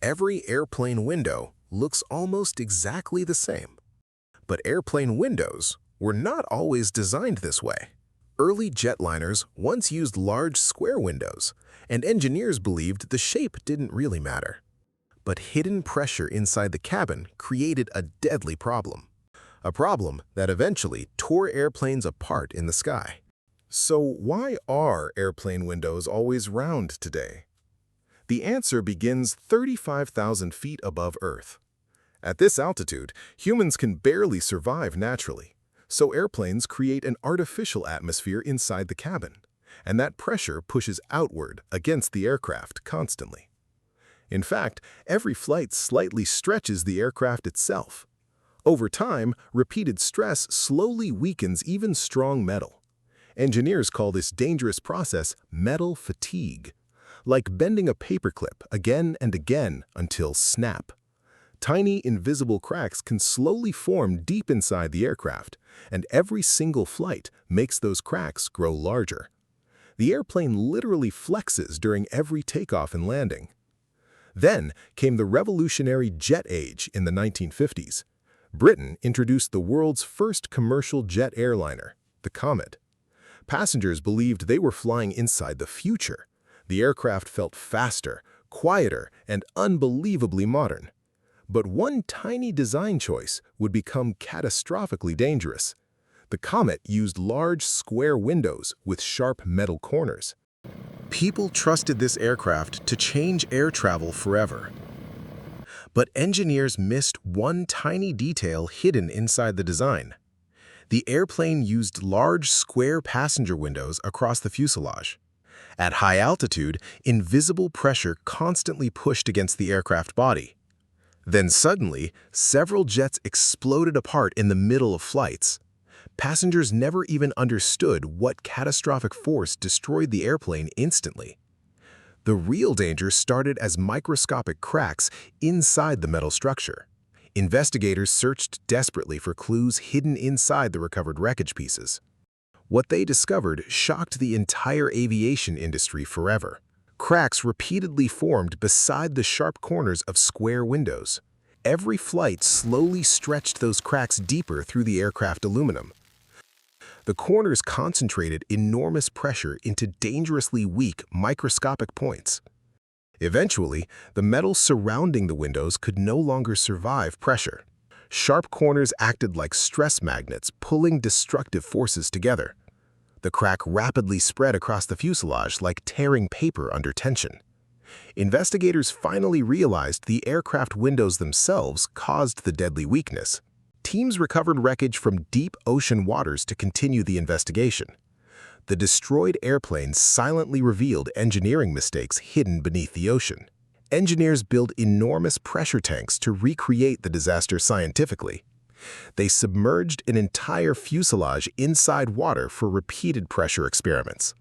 Every airplane window looks almost exactly the same. But airplane windows were not always designed this way. Early jetliners once used large square windows, and engineers believed the shape didn't really matter. But hidden pressure inside the cabin created a deadly problem. A problem that eventually tore airplanes apart in the sky. So why are airplane windows always round today? The answer begins 35,000 feet above Earth. At this altitude, humans can barely survive naturally, so airplanes create an artificial atmosphere inside the cabin, and that pressure pushes outward against the aircraft constantly. In fact, every flight slightly stretches the aircraft itself. Over time, repeated stress slowly weakens even strong metal. Engineers call this dangerous process metal fatigue, like bending a paperclip again and again until snap. Tiny, invisible cracks can slowly form deep inside the aircraft, and every single flight makes those cracks grow larger. The airplane literally flexes during every takeoff and landing. Then came the revolutionary jet age in the 1950s. Britain introduced the world's first commercial jet airliner, the Comet. Passengers believed they were flying inside the future. The aircraft felt faster, quieter, and unbelievably modern. But one tiny design choice would become catastrophically dangerous. The Comet used large square windows with sharp metal corners. People trusted this aircraft to change air travel forever. But engineers missed one tiny detail hidden inside the design. The airplane used large square passenger windows across the fuselage. At high altitude, invisible pressure constantly pushed against the aircraft body. Then suddenly, several jets exploded apart in the middle of flights. Passengers never even understood what catastrophic force destroyed the airplane instantly. The real danger started as microscopic cracks inside the metal structure. Investigators searched desperately for clues hidden inside the recovered wreckage pieces. What they discovered shocked the entire aviation industry forever. Cracks repeatedly formed beside the sharp corners of square windows. Every flight slowly stretched those cracks deeper through the aircraft aluminum. The corners concentrated enormous pressure into dangerously weak, microscopic points. Eventually, the metal surrounding the windows could no longer survive pressure. Sharp corners acted like stress magnets, pulling destructive forces together. The crack rapidly spread across the fuselage like tearing paper under tension. Investigators finally realized the aircraft windows themselves caused the deadly weakness. Teams recovered wreckage from deep ocean waters to continue the investigation. The destroyed airplane silently revealed engineering mistakes hidden beneath the ocean. Engineers built enormous pressure tanks to recreate the disaster scientifically. They submerged an entire fuselage inside water for repeated pressure experiments.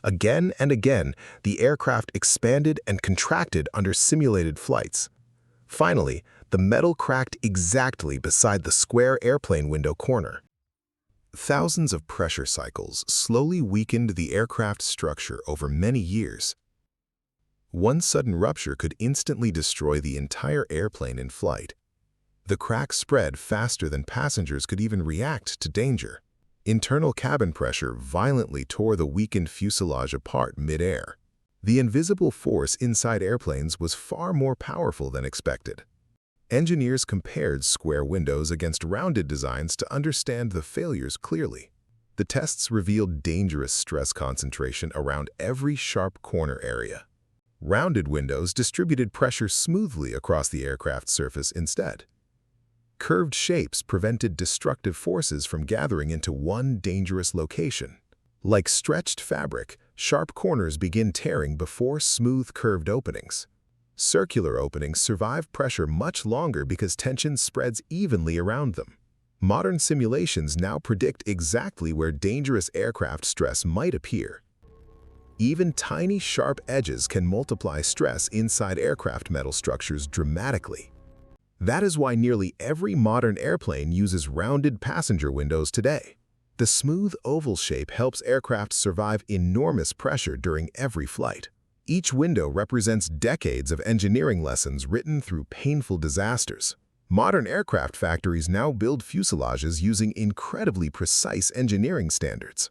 Again and again, the aircraft expanded and contracted under simulated flights. Finally, the metal cracked exactly beside the square airplane window corner. Thousands of pressure cycles slowly weakened the aircraft structure over many years. One sudden rupture could instantly destroy the entire airplane in flight. The crack spread faster than passengers could even react to danger. Internal cabin pressure violently tore the weakened fuselage apart mid-air. The invisible force inside airplanes was far more powerful than expected. Engineers compared square windows against rounded designs to understand the failures clearly. The tests revealed dangerous stress concentration around every sharp corner area. Rounded windows distributed pressure smoothly across the aircraft's surface instead. Curved shapes prevented destructive forces from gathering into one dangerous location. Like stretched fabric, sharp corners begin tearing before smooth curved openings. Circular openings survive pressure much longer because tension spreads evenly around them. Modern simulations now predict exactly where dangerous aircraft stress might appear. Even tiny sharp edges can multiply stress inside aircraft metal structures dramatically. That is why nearly every modern airplane uses rounded passenger windows today. The smooth oval shape helps aircraft survive enormous pressure during every flight. Each window represents decades of engineering lessons written through painful disasters. Modern aircraft factories now build fuselages using incredibly precise engineering standards.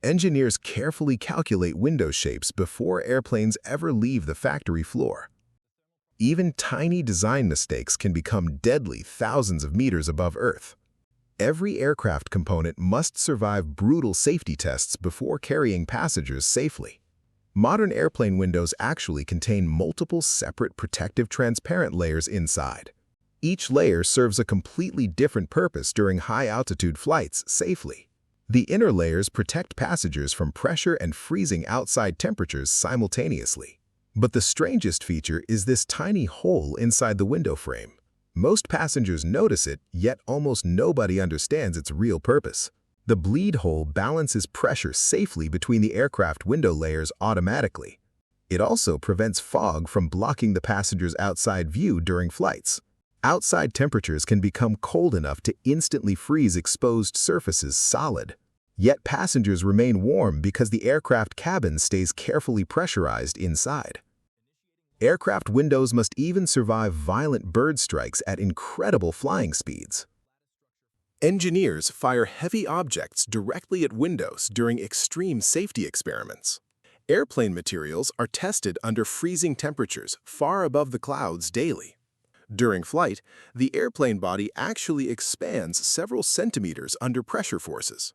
Engineers carefully calculate window shapes before airplanes ever leave the factory floor. Even tiny design mistakes can become deadly thousands of meters above Earth. Every aircraft component must survive brutal safety tests before carrying passengers safely. Modern airplane windows actually contain multiple separate protective transparent layers inside. Each layer serves a completely different purpose during high-altitude flights safely. The inner layers protect passengers from pressure and freezing outside temperatures simultaneously. But the strangest feature is this tiny hole inside the window frame. Most passengers notice it, yet almost nobody understands its real purpose. The bleed hole balances pressure safely between the aircraft window layers automatically. It also prevents fog from blocking the passenger's outside view during flights. Outside temperatures can become cold enough to instantly freeze exposed surfaces solid. Yet passengers remain warm because the aircraft cabin stays carefully pressurized inside. Aircraft windows must even survive violent bird strikes at incredible flying speeds. Engineers fire heavy objects directly at windows during extreme safety experiments. Airplane materials are tested under freezing temperatures far above the clouds daily. During flight, the airplane body actually expands several centimeters under pressure forces.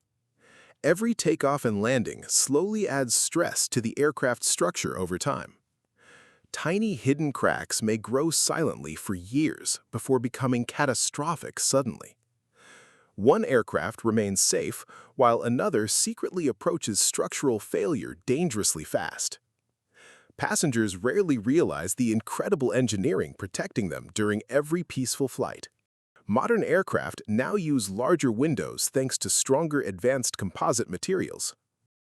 Every takeoff and landing slowly adds stress to the aircraft structure over time. Tiny hidden cracks may grow silently for years before becoming catastrophic suddenly. One aircraft remains safe, while another secretly approaches structural failure dangerously fast. Passengers rarely realize the incredible engineering protecting them during every peaceful flight. Modern aircraft now use larger windows thanks to stronger advanced composite materials.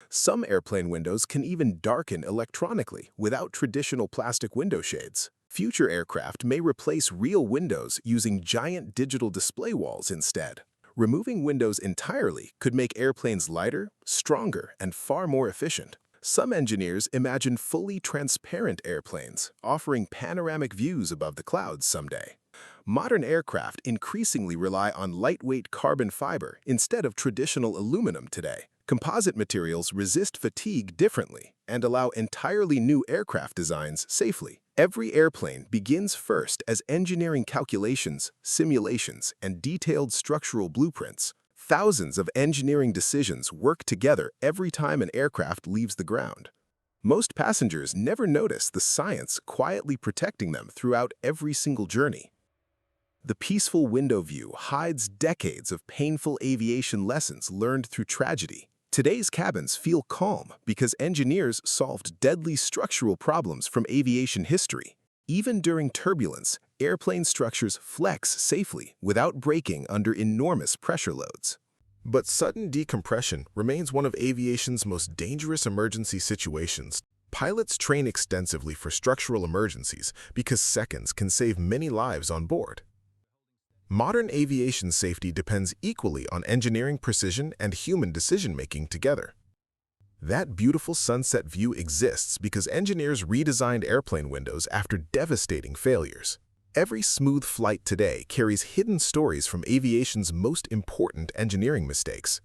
Some airplane windows can even darken electronically without traditional plastic window shades. Future aircraft may replace real windows using giant digital display walls instead. Removing windows entirely could make airplanes lighter, stronger, and far more efficient. Some engineers imagine fully transparent airplanes, offering panoramic views above the clouds someday. Modern aircraft increasingly rely on lightweight carbon fiber instead of traditional aluminum today. Composite materials resist fatigue differently and allow entirely new aircraft designs safely. Every airplane begins first as engineering calculations, simulations, and detailed structural blueprints. Thousands of engineering decisions work together every time an aircraft leaves the ground. Most passengers never notice the science quietly protecting them throughout every single journey. The peaceful window view hides decades of painful aviation lessons learned through tragedy. Today's cabins feel calm because engineers solved deadly structural problems from aviation history. Even during turbulence, airplane structures flex safely without breaking under enormous pressure loads. But sudden decompression remains one of aviation's most dangerous emergency situations. Pilots train extensively for structural emergencies because seconds can save many lives on board. Modern aviation safety depends equally on engineering precision and human decision-making together. That beautiful sunset view exists because engineers redesigned airplane windows after devastating failures. Every smooth flight today carries hidden stories from aviation's most important engineering mistakes.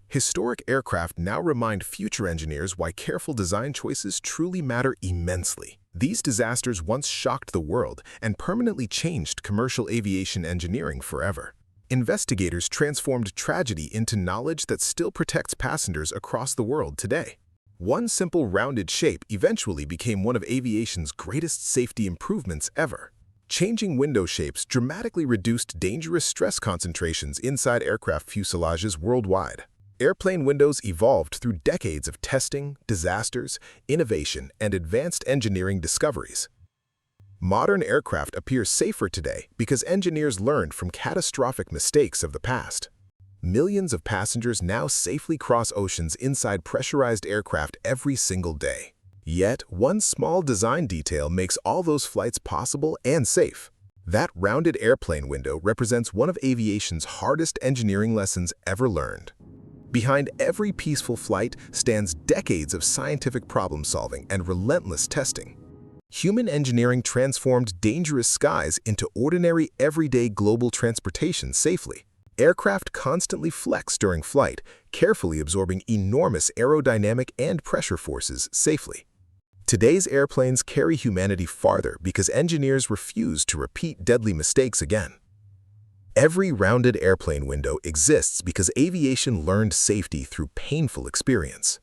Historic aircraft now remind future engineers why careful design choices truly matter immensely. These disasters once shocked the world and permanently changed commercial aviation engineering forever. Investigators transformed tragedy into knowledge that still protects passengers across the world today. One simple rounded shape eventually became one of aviation's greatest safety improvements ever. Changing window shapes dramatically reduced dangerous stress concentrations inside aircraft fuselages worldwide. Airplane windows evolved through decades of testing, disasters, innovation, and advanced engineering discoveries. Modern aircraft appear safer today because engineers learned from catastrophic mistakes of the past. Millions of passengers now safely cross oceans inside pressurized aircraft every single day. Yet, one small design detail makes all those flights possible and safe. That rounded airplane window represents one of aviation's hardest engineering lessons ever learned. Behind every peaceful flight stands decades of scientific problem-solving and relentless testing. Human engineering transformed dangerous skies into ordinary, everyday global transportation safely. Aircraft constantly flex during flight, carefully absorbing enormous aerodynamic and pressure forces safely. Today's airplanes carry humanity farther because engineers refuse to repeat deadly mistakes again. Every rounded airplane window exists because aviation learned safety through painful experience.